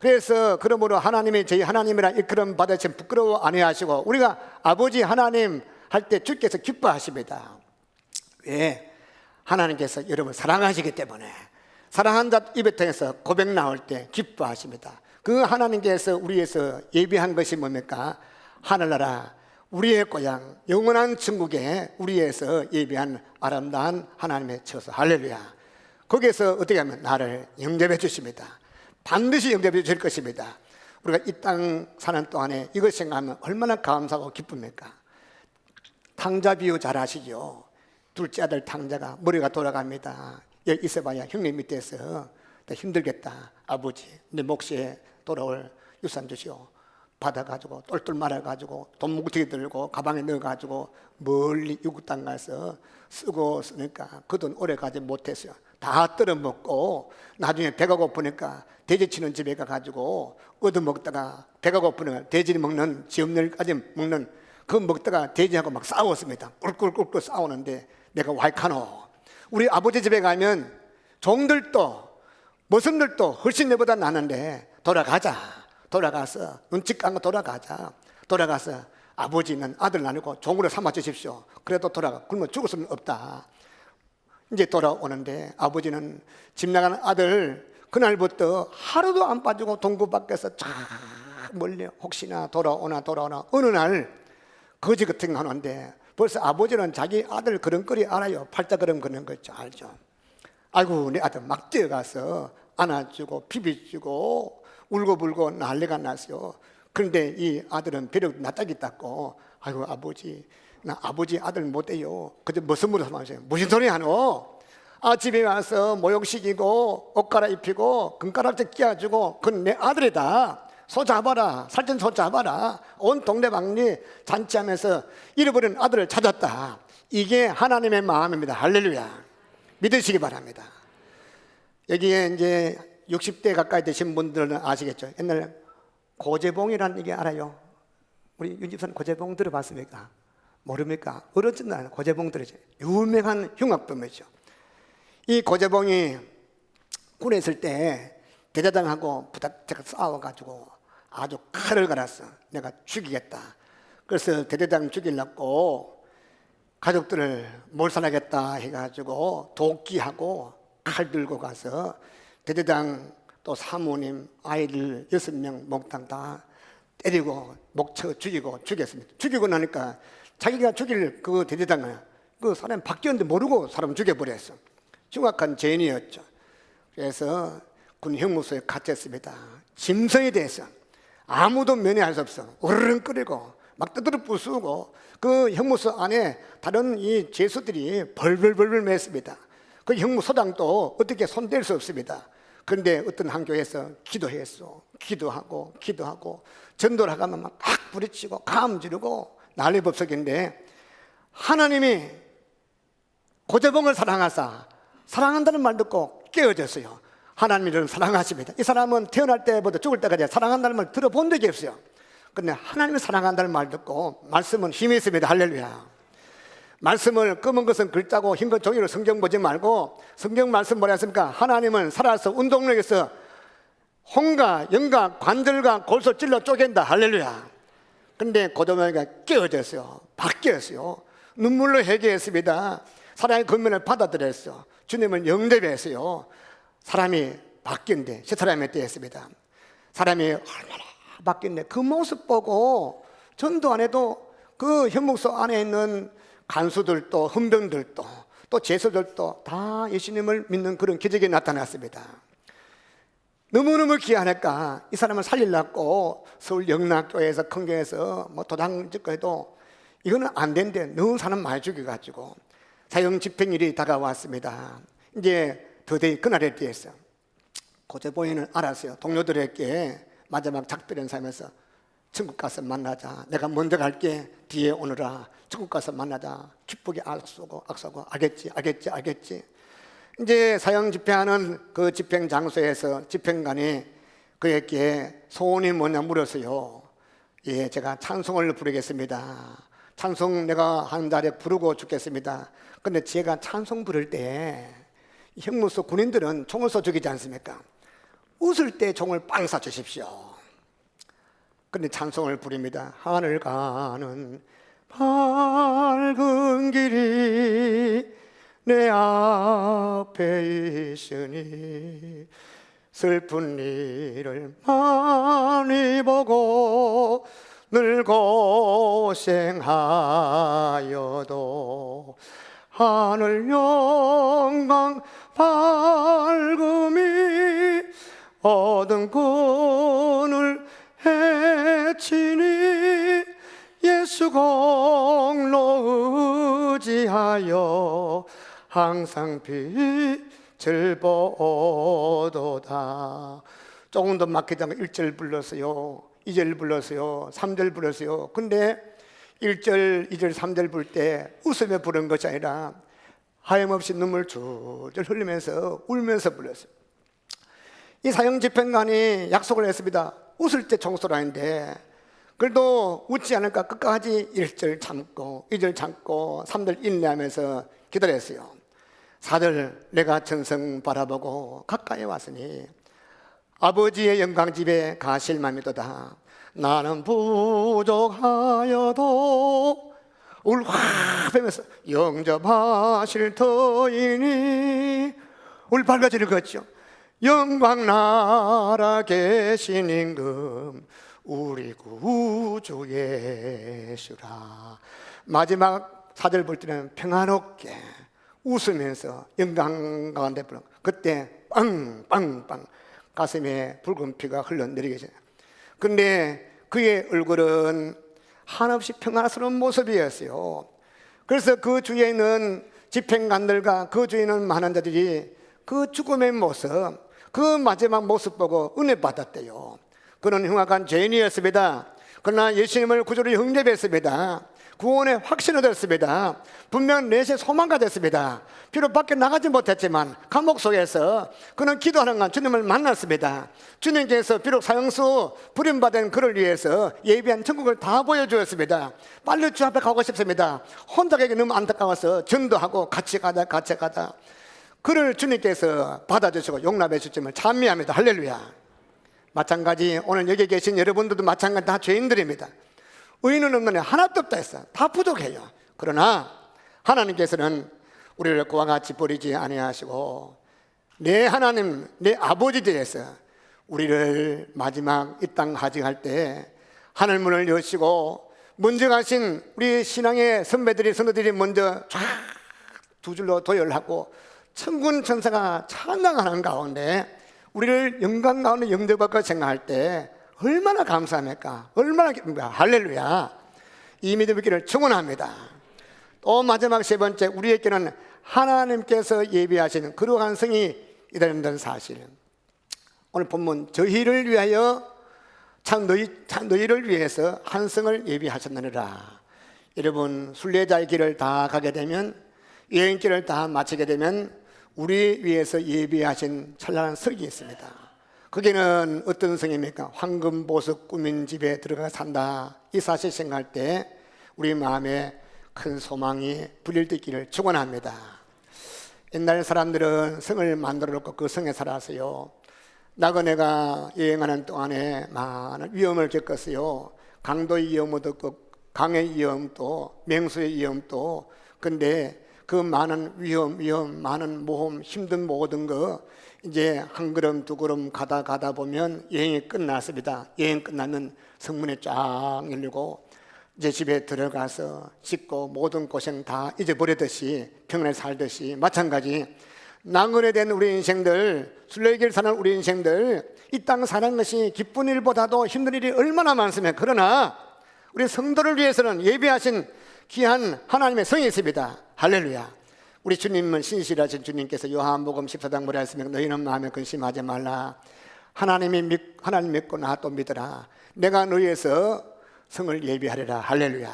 그래서 그러므로 하나님이 저희 하나님이라 일컬음 받으시면 부끄러워 아니하시고 우리가 아버지 하나님 할 때 주께서 기뻐하십니다. 왜? 하나님께서 여러분을 사랑하시기 때문에 사랑한 자 입에 통해서 고백 나올 때 기뻐하십니다. 그 하나님께서 우리에서 예비한 것이 뭡니까? 하늘나라 우리의 고향 영원한 천국에 우리에서 예비한 아름다운 하나님의 처소. 할렐루야. 거기에서 어떻게 하면 나를 영접해 주십니다. 반드시 영접해 주실 것입니다. 우리가 이 땅 사는 동안에 이것 생각하면 얼마나 감사하고 기쁩니까? 탕자 비유 잘 아시죠? 둘째 아들 탕자가 머리가 돌아갑니다. 여기 있어봐야 형님 밑에서 힘들겠다. 아버지 내 몫에 돌아올 유산 주시오. 받아가지고 똘똘 말아가지고 돈 뭉텅이 들고 가방에 넣어가지고 멀리 이국 땅 가서 쓰니까 그 돈 오래 가지 못했어요. 다 떨어먹고 나중에 배가 고프니까 돼지 치는 집에 가가지고 얻어먹다가 배가 고프니까 돼지 먹는 지엄늘까지 먹는 그 먹다가 돼지하고 막 싸웠습니다. 꿀꿀꿀꿀 싸우는데 내가 와이카노 우리 아버지 집에 가면 종들도 머슴들도 훨씬 내보다 나는데 돌아가서 눈치 깐거 돌아가서 아버지는 아들 나누고 종으로 삼아 주십시오. 그래도 굶어 죽을 수는 없다. 이제 돌아오는데 아버지는 집 나가는 아들 그날부터 하루도 안 빠지고 동구 밖에서 쫙 멀리 혹시나 돌아오나 어느 날 거지 같은 거 하는데 벌써 아버지는 자기 아들 그런거리 알아요. 팔자그름 그런 거 알죠. 아이고 내 아들 막 뛰어가서 안아주고 비비주고 울고불고 난리가 났어요. 그런데 이 아들은 비록 낯짝이 닦고 아이고 아버지 나 아버지 아들 못돼요. 그저 머슴으로 삼아주세요. 무슨 소리 하노? 집에 와서 모욕시키고 옷 갈아입히고 금가락지 끼워주고 그건 내 아들이다. 소 잡아라. 살찐 소 잡아라. 온 동네방네 잔치하면서 잃어버린 아들을 찾았다. 이게 하나님의 마음입니다. 할렐루야. 믿으시기 바랍니다. 여기에 이제 60대 가까이 되신 분들은 아시겠죠? 옛날에 고재봉이라는 얘기 알아요? 우리 윤 집사님 고재봉 들어봤습니까? 모릅니까? 어렸을 날 고재봉 들으죠. 유명한 흉악범이죠. 이 고재봉이 군에 있을 때 대대장하고 부닥부닥 싸워가지고 아주 칼을 갈았어. 내가 죽이겠다. 그래서 대대장 죽이려고 가족들을 몰살하겠다 해가지고 도끼하고 칼 들고 가서 대대장 또 사모님 아이들 6명 몽땅 다 때리고 목쳐 죽이고 죽였습니다. 죽이고 나니까 자기가 죽일 그 대대장을 그 사람이 바뀌었는데 모르고 사람 죽여버렸어. 중학한 죄인이었죠. 그래서 군 형무소에 갇혔습니다. 짐승에 대해서 아무도 면회할 수 없어. 으르렁거리고 막 두드러 부수고 그 형무소 안에 다른 이 죄수들이 벌벌벌벌 맸습니다. 그 형무소장도 어떻게 손댈 수 없습니다. 그런데 어떤 한 교회에서 기도하고 전도를 하가면 막 부딪히고 감 지르고 난리법석인데 하나님이 고재봉을 사랑한다는 말 듣고 깨어졌어요. 하나님을 사랑하십니다. 이 사람은 태어날 때부터 죽을 때까지 사랑한다는 말 들어본 적이 없어요. 그런데 하나님을 사랑한다는 말 듣고 말씀은 힘이 있습니다. 할렐루야. 말씀을 검은 것은 글자고 흰 것 종이로 성경 보지 말고 성경 말씀 뭐라 했습니까? 하나님은 살아서 운동력에서 혼과 영과 관절과 골수 찔러 쪼갠다. 할렐루야. 그런데 고도명이가 깨어졌어요. 바뀌었어요. 눈물로 회개했습니다. 사랑의 권면을 받아들였어. 주님을 영접했어요. 사람이 바뀐데 새 사람이 되었습니다. 사람이 얼마나 바뀌었네. 그 모습 보고 전도 안 해도 그 현목소 안에 있는 간수들도 헌병들도 또 제수들도 다 예수님을 믿는 그런 기적이 나타났습니다. 너무너무 귀하니까 이 사람을 살리려고 서울 영락교회에서 큰교회에서 뭐 도당 짓고 해도 이거는 안 된대. 너무 사람 많이 죽여가지고 사형 집행일이 다가왔습니다. 이제 더데이 그날에 대해서 고재보이는 알았어요. 동료들에게 마지막 작별 인사하면서 천국 가서 만나자. 내가 먼저 갈게. 뒤에 오너라. 천국 가서 만나자. 기쁘게 악수하고 알겠지. 이제 사형 집행하는 그 집행 장소에서 집행관이 그에게 소원이 뭐냐 물었어요. 예, 제가 찬송을 부르겠습니다. 찬송 내가 한 달에 부르고 죽겠습니다. 근데 제가 찬송 부를 때 형무소 군인들은 총을 쏘 죽이지 않습니까? 웃을 때 총을 빵 쏴 주십시오. 근데 찬송을 부릅니다. 하늘 가는 밝은 길이 내 앞에 있으니 슬픈 일을 많이 보고 늘 고생하여도 하늘 영광 밝음이 어두운 끈을 해치니 예수 공로 의지하여 항상 빛을 보도다. 조금 더 막히다가 1절 불렀어요, 2절 불렀어요, 3절 불렀어요. 근데 1절, 2절, 3절 부를 때 웃으며 부른 것이 아니라 하염없이 눈물 줄줄 흘리면서 울면서 불렀어요. 이 사형 집행관이 약속을 했습니다. 웃을 때 총소라는데 그래도 웃지 않을까 끝까지 1절 참고 2절 참고 3절 인내하면서 기다렸어요. 4절 내가 천성 바라보고 가까이 왔으니 아버지의 영광집에 가실 맘이도다. 나는 부족하여도 울확 빼면서 영접하실 터이니 울 밝아지는 거죠. 영광 나라 계신 임금 우리 구주 예수라. 마지막 4절 볼 때는 평안롭게 웃으면서 영광 가운데 불러. 그때 빵빵빵 가슴에 붉은 피가 흘러내리게 돼요. 근데 그의 얼굴은 한없이 평안스러운 모습이었어요. 그래서 그 주위에 있는 집행관들과 그 주위에 있는 많은 자들이 그 죽음의 모습, 그 마지막 모습 보고 은혜 받았대요. 그는 흉악한 죄인이었습니다. 그러나 예수님을 구주로 영접했습니다. 구원의 확신을 얻었습니다. 분명 내세 소망가 됐습니다. 비록 밖에 나가지 못했지만 감옥 속에서 그는 기도하는 간 주님을 만났습니다. 주님께서 비록 사형수 부림받은 그를 위해서 예비한 천국을 다 보여주었습니다. 빨리 주 앞에 가고 싶습니다. 혼자 가기 너무 안타까워서 전도하고 같이 가자. 그를 주님께서 받아주시고 용납해 주심을 찬미합니다. 할렐루야. 마찬가지 오늘 여기 계신 여러분들도 마찬가지 다 죄인들입니다. 의인은 없는 애 하나도 없다 했어. 다 부족해요. 그러나 하나님께서는 우리를 그와 같이 버리지 아니하시고 내 하나님, 내 아버지 되어서 우리를 마지막 이 땅 하직할 때 하늘문을 여시고 먼저 가신 우리 신앙의 선배들이 선우들이 먼저 쫙 두 줄로 도열하고 천군 천사가 찬양하는 가운데 우리를 영광 가운데 영접할까 생각할 때 얼마나 감사합니까? 얼마나 기쁩니까? 할렐루야. 이 믿음의 길을 축원합니다. 또 마지막 세 번째, 우리에게는 하나님께서 예비하시는 거룩한 성이 있다는 사실. 오늘 본문 저희를 위하여 참 너희를 위해서 한 성을 예비하셨느니라. 여러분 순례자의 길을 다 가게 되면, 여행길을 다 마치게 되면 우리 위해서 예비하신 찬란한 성이 있습니다. 거기는 어떤 성입니까? 황금 보석 꾸민 집에 들어가 산다. 이 사실 생각할 때 우리 마음에 큰 소망이 불일듯기를 축원합니다. 옛날 사람들은 성을 만들어 놓고 그 성에 살았어요. 나그네가 여행하는 동안에 많은 위험을 겪었어요. 강도의 위험도 겪고 강의 위험도 맹수의 위험도. 근데 그 많은 위험, 많은 모험, 힘든 모든 거 이제 한 걸음 두 걸음 가다 보면 여행이 끝났습니다. 여행 끝나면 성문에 쫙 열리고 이제 집에 들어가서 씻고 모든 고생 다 잊어버리듯이 평안에 살듯이 마찬가지 나그네 된 우리 인생들, 순례길 사는 우리 인생들, 이 땅 사는 것이 기쁜 일보다도 힘든 일이 얼마나 많습니까? 그러나 우리 성도를 위해서는 예비하신 귀한 하나님의 성이 있습니다. 할렐루야. 우리 주님은 신실하신 주님께서 요한복음 14장 뭐라 했습니까? 너희는 마음에 근심하지 말라. 하나님 믿고 나 또 믿어라. 내가 너희에서 성을 예비하리라. 할렐루야.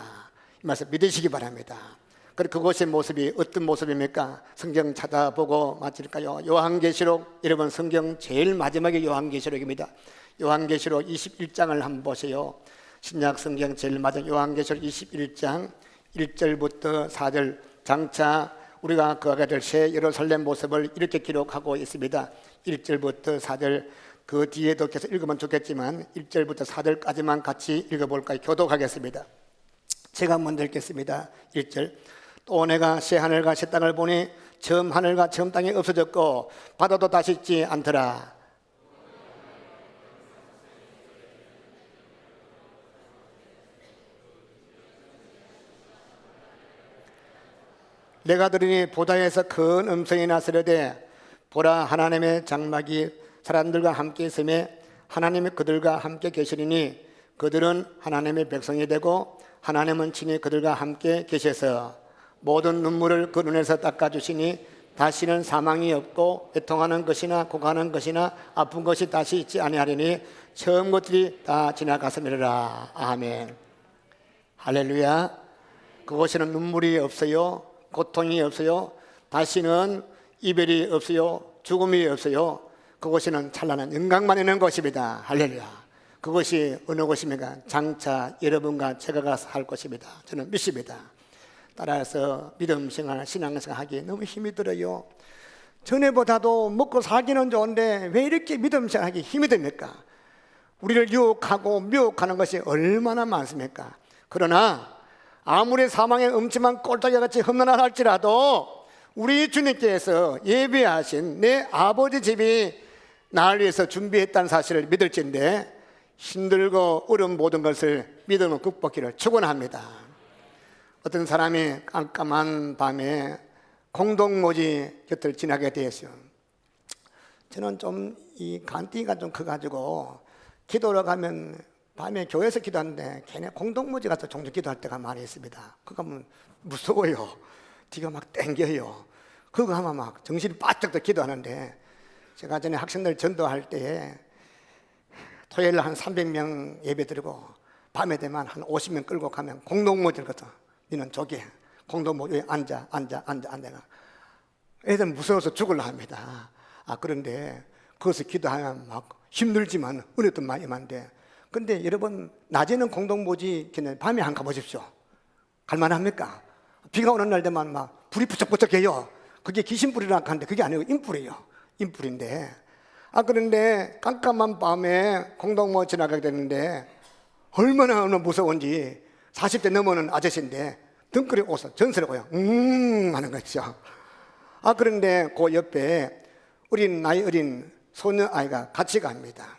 이 말씀 믿으시기 바랍니다. 그리고 그것의 모습이 어떤 모습입니까? 성경 찾아보고 맞을까요? 요한계시록, 여러분 성경 제일 마지막에 요한계시록입니다. 요한계시록 21장을 한번 보세요. 신약 성경 제일 마지막 요한계시록 21장 1절부터 4절. 장차 우리가 거하게 될 새 예루살렘 모습을 이렇게 기록하고 있습니다. 1절부터 4절. 그 뒤에도 계속 읽으면 좋겠지만 1절부터 4절까지만 같이 읽어볼까요? 교독하겠습니다. 제가 먼저 읽겠습니다. 1절. 또 내가 새 하늘과 새 땅을 보니 처음 하늘과 처음 땅이 없어졌고 바다도 다시 있지 않더라. 내가 들으니 보다에서 큰 음성이 나서려되 보라 하나님의 장막이 사람들과 함께 있음에 하나님이 그들과 함께 계시리니 그들은 하나님의 백성이 되고 하나님은 친히 그들과 함께 계셔서 모든 눈물을 그 눈에서 닦아주시니 다시는 사망이 없고 애통하는 것이나 고가는 것이나 아픈 것이 다시 있지 아니하리니 처음 것들이 다 지나갔음이라. 아멘. 할렐루야. 그곳에는 눈물이 없어요. 고통이 없어요. 다시는 이별이 없어요. 죽음이 없어요. 그곳에는 찬란한 영광만 있는 곳입니다. 할렐루야. 그것이 어느 곳입니까? 장차 여러분과 제가 가서 할 것입니다. 저는 믿습니다. 따라서 믿음 생활, 신앙생활 하기에 너무 힘이 들어요. 전에보다도 먹고 살기는 좋은데 왜 이렇게 믿음 생활 하기 힘이 듭니까? 우리를 유혹하고 미혹하는 것이 얼마나 많습니까? 그러나 아무리 사망의 음침한 꼴짝이같이 험난하다 할지라도 우리 주님께서 예비하신 내 아버지 집이 나를 위해서 준비했다는 사실을 믿을진데 힘들고 어려운 모든 것을 믿음으로 극복하기를 축원합니다. 어떤 사람이 깜깜한 밤에 공동모지 곁을 지나게 되었어요. 저는 좀 이 간띠가 좀 커가지고 기도를 가면 밤에 교회에서 기도하는데 걔네 공동모지 가서 종종 기도할 때가 많이 있습니다. 그거 하면 무서워요. 뒤가 막 땡겨요. 그거 하면 막 정신이 바짝 더 기도하는데 제가 전에 학생들 전도할 때에 토요일 한 300명 예배 드리고 밤에 되면 한 50명 끌고 가면 공동모지를 가서 니는 저기 공동모지에 앉아. 애들 무서워서 죽으려 합니다. 그런데 거기서 기도하면 막 힘들지만 은혜도 많이 많은데 근데 여러분 낮에는 공동모지 밤에 한 가보십시오. 갈만합니까? 비가 오는 날 되면 막 불이 부쩍부쩍해요. 그게 귀신불이라고 하는데 그게 아니고 인불이에요. 인불인데 그런데 깜깜한 밤에 공동모지 지나가게 되는데 얼마나 무서운지 40대 넘어는 아저씨인데 등골이 오서 전설하고요. 하는 거죠. 그런데 그 옆에 나이 어린 소녀아이가 같이 갑니다.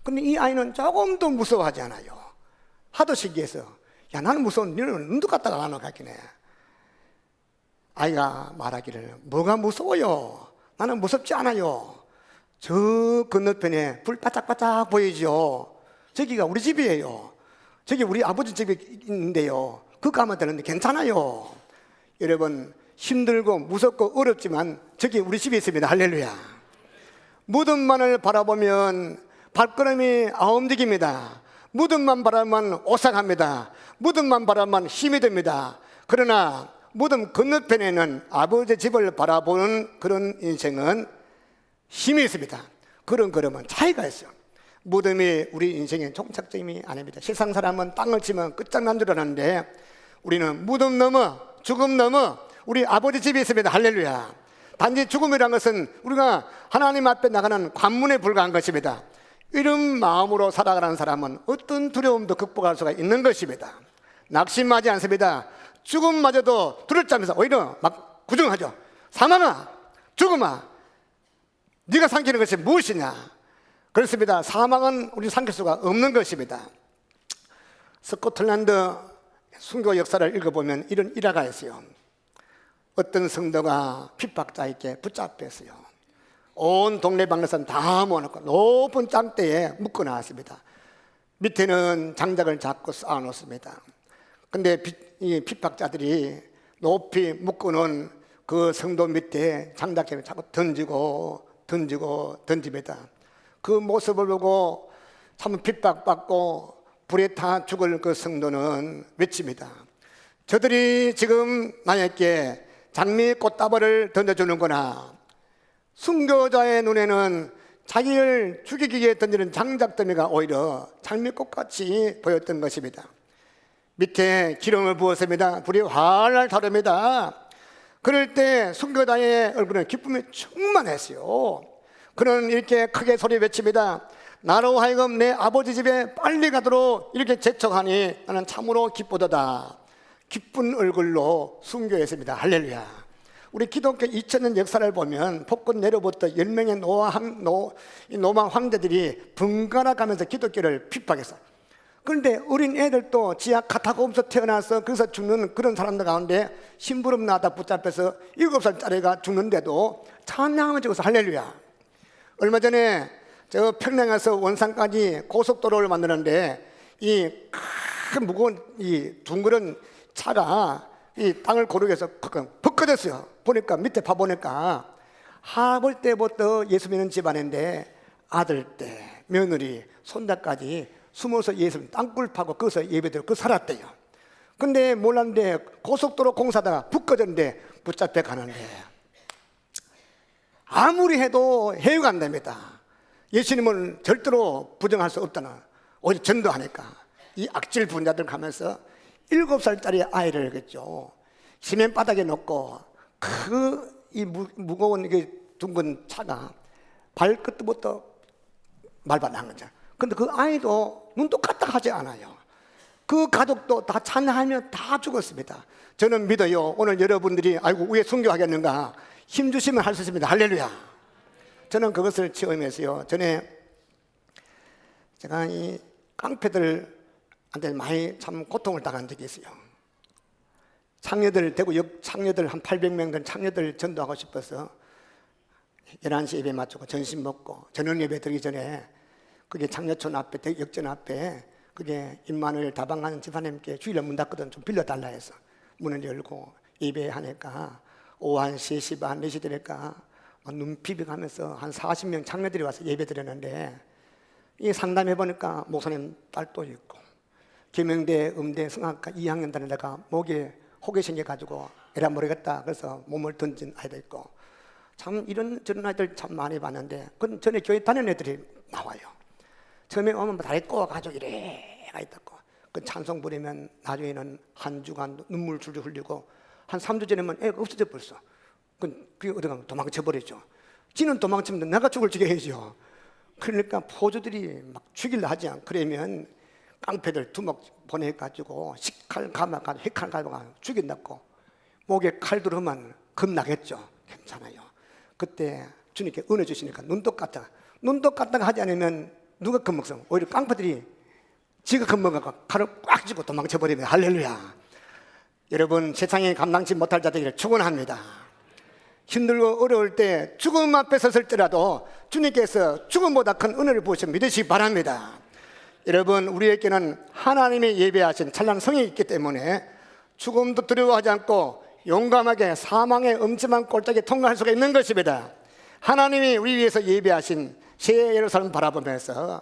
근데 이 아이는 조금도 무서워하지 않아요. 하도 신기해서 야 나는 무서운데 너는 눈도 갖다가 안 가기네. 아이가 말하기를 뭐가 무서워요? 나는 무섭지 않아요. 저 건너편에 불 바짝바짝 보이죠? 저기가 우리 집이에요. 저기 우리 아버지 집이 있는데요. 그거 가면 되는데 괜찮아요. 여러분 힘들고 무섭고 어렵지만 저기 우리 집이 있습니다. 할렐루야. 무덤만을 바라보면 발걸음이 안 움직입니다. 무덤만 바라보면 오싹합니다. 무덤만 바라보면 힘이 듭니다. 그러나 무덤 건너편에는 아버지 집을 바라보는 그런 인생은 힘이 있습니다. 그런 걸음은 차이가 있어요. 무덤이 우리 인생의 종착점이 아닙니다. 세상 사람은 땅을 치면 끝장난 줄 아는데 우리는 무덤 넘어 죽음 넘어 우리 아버지 집이 있습니다. 할렐루야. 단지 죽음이란 것은 우리가 하나님 앞에 나가는 관문에 불과한 것입니다. 이런 마음으로 살아가는 사람은 어떤 두려움도 극복할 수가 있는 것입니다. 낙심하지 않습니다. 죽음마저도 두렵자면서 오히려 막 구정하죠. 사망아, 죽음아, 네가 삼키는 것이 무엇이냐? 그렇습니다. 사망은 우리 삼킬 수가 없는 것입니다. 스코틀랜드 순교 역사를 읽어보면 이런 일화가 있어요. 어떤 성도가 핍박자에게 붙잡혔어요. 온 동네방네 사람 다 모아놓고 높은 짱대에 묶어 나왔습니다. 밑에는 장작을 잡고 쌓아놓습니다. 근데 이 핍박자들이 높이 묶어놓은 그 성도 밑에 장작점에 자꾸 던집니다. 그 모습을 보고 참 핍박받고 불에 타 죽을 그 성도는 외칩니다. 저들이 지금 나에게 장미 꽃다발을 던져주는구나. 순교자의 눈에는 자기를 죽이기 위해 던지는 장작더미가 오히려 장미꽃같이 보였던 것입니다. 밑에 기름을 부었습니다. 불이 활활 타릅니다. 그럴 때 순교자의 얼굴은 기쁨이 충만했어요. 그는 이렇게 크게 소리 외칩니다. 나로 하여금 내 아버지 집에 빨리 가도록 이렇게 재촉하니 나는 참으로 기쁘도다. 기쁜 얼굴로 순교했습니다. 할렐루야. 우리 기독교 2000년 역사를 보면 복권 내로부터 10명의 노마 황제들이 번갈아 가면서 기독교를 핍박했어. 그런데 어린 애들도 지하 카타콤에서 태어나서 거기서 죽는 그런 사람들 가운데 심부름 나다 붙잡혀서 7살짜리가 죽는데도 찬양을 찍어서 할렐루야. 얼마 전에 저 평양에서 원산까지 고속도로를 만드는데 이 큰 무거운 이 둥그런 차가 이 땅을 고르게 해서 벗겨졌어요. 보니까 밑에 봐보니까 하볼 때부터 예수 믿는 집안인데 아들 때 며느리 손자까지 숨어서 예수 땅굴 파고 거기서 예배드리고 그 살았대요. 근데 몰랐는데 고속도로 공사다가 벗겨졌는데 붙잡혀 가는데 아무리 해도 해유가 안 됩니다. 예수님은 절대로 부정할 수 없다는, 오히려 전도하니까 이 악질 분자들 가면서 7살짜리 아이를 그랬죠. 시멘 바닥에 놓고 이 무거운 이게 둥근 차가 발끝부터 말바난 거죠. 근데 그 아이도 눈도 까딱하지 않아요. 그 가족도 다 찬양하며 다 죽었습니다. 저는 믿어요. 오늘 여러분들이 아이고 왜 순교하겠는가 힘주시면 할 수 있습니다. 할렐루야. 저는 그것을 체험했어요. 전에 제가 이 깡패들한테 많이 참 고통을 당한 적이 있어요. 창녀들, 대구 창녀들 한 800명 된 창녀들 전도하고 싶어서 11시 예배 마치고 점심 먹고 저녁 예배 드리기 전에 그게 창녀촌 앞에 역전 앞에 그게 임마누엘 다방하는 집사님께 주일날 문 닫거든 좀 빌려달라 해서 문을 열고 예배하니까 오후 한 3시 반 4시 되니까 눈 비비가면서 한 40명 창녀들이 와서 예배 드렸는데 이 상담해 보니까 목사님 딸도 있고 계명대 음대 성악과 2학년 다니다가 목에 혹이 생겨가지고 에라 모르겠다 그래서 몸을 던진 아이도 있고 참 이런 저런 아이들 참 많이 봤는데 그건 전에 교회 다니는 애들이 나와요. 처음에 오면 다리 꼬아가지고 이래가 있다고 그 찬송 부리면 나중에는 한 주간 눈물 줄줄 흘리고 한 3주 전에는 애가 없어져 벌써. 그게 어디 가면 도망쳐 버리죠. 지는 도망치면 내가 죽을 지게 해야죠. 그러니까 포주들이 막 죽이려 하지 않고 그러면 깡패들 두목 보내가지고 식칼 감아가지고 핵칼 감아가지고 죽인다고 목에 칼 들어오면 겁나겠죠. 괜찮아요. 그때 주님께 은혜 주시니까 눈도 깠다가 하지 않으면 누가 겁먹어? 오히려 깡패들이 지가 겁먹어서 칼을 꽉 쥐고 도망쳐버리면 할렐루야. 여러분 세상에 감당치 못할 자들에게 축원합니다. 힘들고 어려울 때 죽음 앞에 섰을지라도 주님께서 죽음보다 큰 은혜를 부으시면 믿으시기 바랍니다. 여러분 우리에게는 하나님의 예배하신 찬란한 성이 있기 때문에 죽음도 두려워하지 않고 용감하게 사망의 엄침한 꼴짝에 통과할 수가 있는 것입니다. 하나님이 우리 위해서 예배하신 새 예루살렘 바라보면서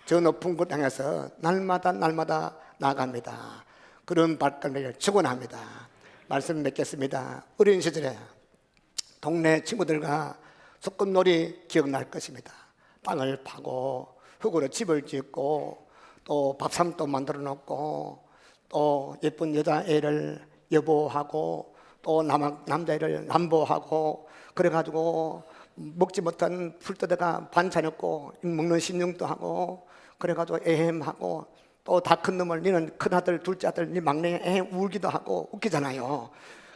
저 높은 곳 향해서 날마다 나아갑니다. 그런 발걸음을 축원합니다. 말씀 맺겠습니다. 어린 시절에 동네 친구들과 소꿉놀이 기억날 것입니다. 땅을 파고 흙으로 집을 짓고 또 밥상도 만들어 놓고 또 예쁜 여자애를 여보하고 또 남자애를 남보하고 그래가지고 먹지 못한 풀 뜯어가 반찬 없고 먹는 신용도 하고 그래가지고 애햄하고 또 다 큰 놈을 니는 큰아들 둘째 아들 니 막내 애햄 울기도 하고 웃기잖아요.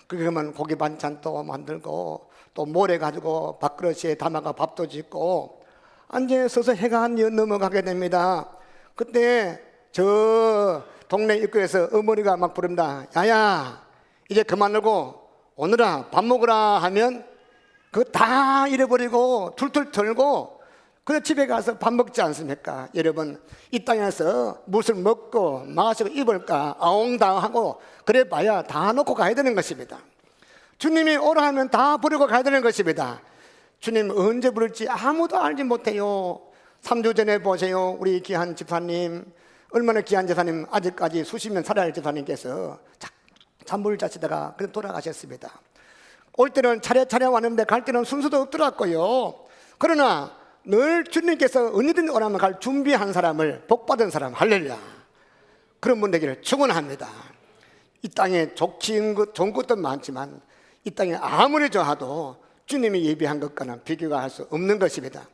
그러면 고기 반찬도 만들고 또 모래 가지고 밥그릇에 담아가 밥도 짓고 앉아서서 해가 넘어가게 됩니다. 그때 저 동네 입구에서 어머니가 막 부릅니다. 야야 이제 그만하고 오늘아 밥 먹으라 하면 그거 다 잃어버리고 툴툴 털고 그래서 집에 가서 밥 먹지 않습니까? 여러분 이 땅에서 무엇을 먹고 마시고 입을까 아웅다웅하고 그래 봐야 다 놓고 가야 되는 것입니다. 주님이 오라 하면 다 부르고 가야 되는 것입니다. 주님 언제 부를지 아무도 알지 못해요. 3주 전에 보세요. 우리 귀한 집사님, 얼마나 귀한 집사님, 아직까지 수십 년 살아야 할 집사님께서 잠을 자시다가 그냥 돌아가셨습니다. 올 때는 차례차례 왔는데 갈 때는 순서도 없더라고요. 그러나 늘 주님께서 언제든 오라면 갈 준비한 사람을, 복받은 사람, 할렐루야, 그런 분 되기를 축원합니다. 이 땅에 좋은 것도 많지만 이 땅에 아무리 좋아도 주님이 예비한 것과는 비교가 할 수 없는 것입니다.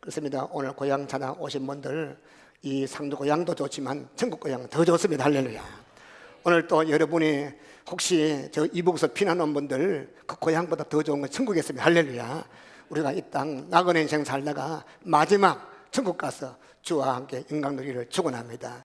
그렇습니다. 오늘 고향 찾아 오신 분들, 이 상도 고향도 좋지만 천국 고향 더 좋습니다. 할렐루야. 오늘 또 여러분이 혹시 저 이북에서 피난 온 분들, 그 고향보다 더 좋은 건 천국이었습니다. 할렐루야. 우리가 이 땅 나그네 인생 살다가 마지막 천국 가서 주와 함께 영광 누리기를 축원합니다.